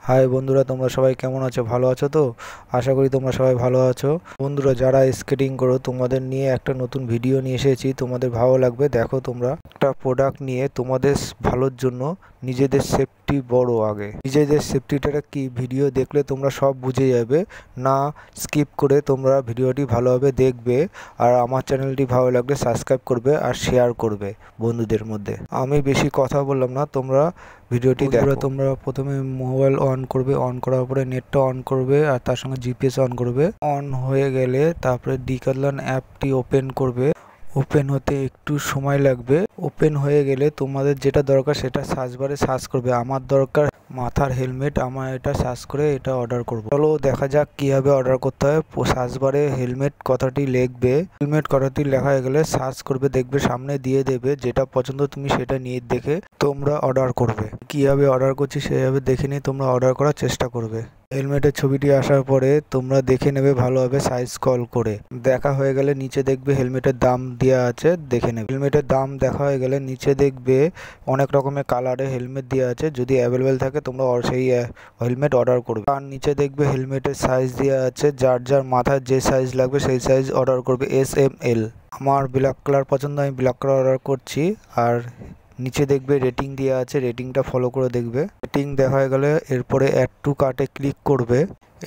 High বন্ধুরা, তোমরা সবাই কেমন আছো? ভালো আছো তো? আশা করি তোমরা সবাই ভালো আছো। বন্ধুরা, যারা স্কেটিং করো তোমাদের নিয়ে একটা নতুন ভিডিও নিয়ে এসেছি, তোমাদের ভালো লাগবে। দেখো, তোমরা একটা প্রোডাক্ট নিয়ে তোমাদের ভালোর জন্য নিজেদের সেফটি বড় আগে। নিজেদের সেফটিটা কি, ভিডিও দেখলে তোমরা সব বুঝে যাবে। না স্কিপ করে তোমরা ভিডিওটি ভালোভাবে দেখবে। আর আমার চ্যানেলটি ভালো লাগলে সাবস্ক্রাইব করবে আর শেয়ার করবে বন্ধুদের মধ্যে। আমি বেশি কথা বললাম না, তোমরা ভিডিওটি দেখো। তোমরা প্রথমে মোবাইল অন করবে, অন করার পরে নেটটা অন করবে আর তার সঙ্গে জিপিএস অন করবে। অন হয়ে গেলে তারপরে ডিক্যাথলন অ্যাপটি ওপেন করবে। ওপেন হতে একটু সময় লাগবে। ওপেন হয়ে গেলে তোমাদের যেটা দরকার সেটা সার্চ বারে সার্চ করবে। আমার দরকার মাথার হেলমেট, আমার এটা সার্চ করে এটা অর্ডার করব। চলো দেখা যাক কীভাবে অর্ডার করতে হয়। সার্চ বারে হেলমেট কথাটি লিখবে। হেলমেট কথাটি লেখা হয়ে গেলে সার্চ করবে, দেখবে সামনে দিয়ে দেবে। যেটা পছন্দ তুমি সেটা নিয়ে দেখে তোমরা অর্ডার করবে। কীভাবে অর্ডার করছি সেভাবে দেখে নিয়ে তোমরা অর্ডার করার চেষ্টা করবে। হেলমেটের ছবিটি আসার পরে তোমরা দেখে নেবে ভালোভাবে, সাইজ কল করে। দেখা হয়ে গেলে নিচে দেখবে হেলমেটের দাম দেওয়া আছে, দেখে নেবে। হেলমেটের দাম দেখা হয়ে গেলে নিচে দেখবে অনেক রকমের কালারে হেলমেট দেওয়া আছে। যদি অ্যাভেলেবেল থাকে তোমরা সেই হেলমেট অর্ডার করবে। আর নিচে দেখবে হেলমেটের সাইজ দেওয়া আছে, যার যার মাথার যে সাইজ লাগবে সেই সাইজ অর্ডার করবে, SML। আমার ব্ল্যাক কালার পছন্দ, আমি ব্ল্যাক কালার অর্ডার করছি। আর নিচে দেখবে রেটিং দেওয়া আছে, রেটিংটা ফলো করে দেখবে। রেটিং দেখা হয়ে গেলে এরপরে অ্যাড টু কার্টে ক্লিক করবে।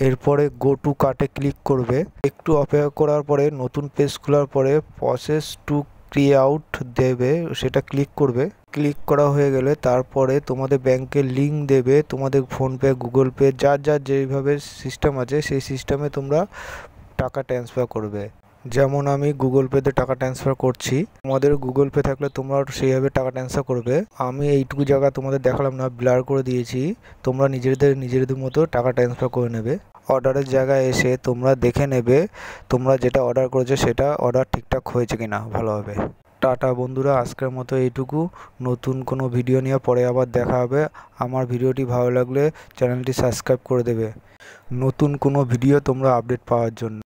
এরপরে গো টু কার্টে ক্লিক করবে। একটু অপেক্ষা করার পরে নতুন পেজ খোলার পরে প্রসেস টু ক্রিয়ে আউট দেবে, সেটা ক্লিক করবে। ক্লিক করা হয়ে গেলে তারপরে তোমাদের ব্যাংকের লিঙ্ক দেবে। তোমাদের ফোনপে, গুগল পে, যার যার যেইভাবে সিস্টেম আছে সেই সিস্টেমে তোমরা টাকা ট্রান্সফার করবে। যেমন আমি গুগল পেতে টাকা ট্রান্সফার করছি, তোমাদের গুগল পে থাকলে তোমরা সেইভাবে টাকা ট্রান্সফার করবে। আমি এইটুকু জায়গা তোমাদের দেখালাম না, ব্লার করে দিয়েছি। তোমরা নিজেদের মতো টাকা ট্রান্সফার করে নেবে। অর্ডারের জায়গায় এসে তোমরা দেখে নেবে তোমরা যেটা অর্ডার করেছো সেটা অর্ডার ঠিকঠাক হয়েছে কিনা ভালোভাবে। টাটা বন্ধুরা, আজকের মতো এইটুকু। নতুন কোনো ভিডিও নিয়ে পরে আবার দেখা হবে। আমার ভিডিওটি ভালো লাগলে চ্যানেলটি সাবস্ক্রাইব করে দেবে নতুন কোনো ভিডিও তোমরা আপডেট পাওয়ার জন্য।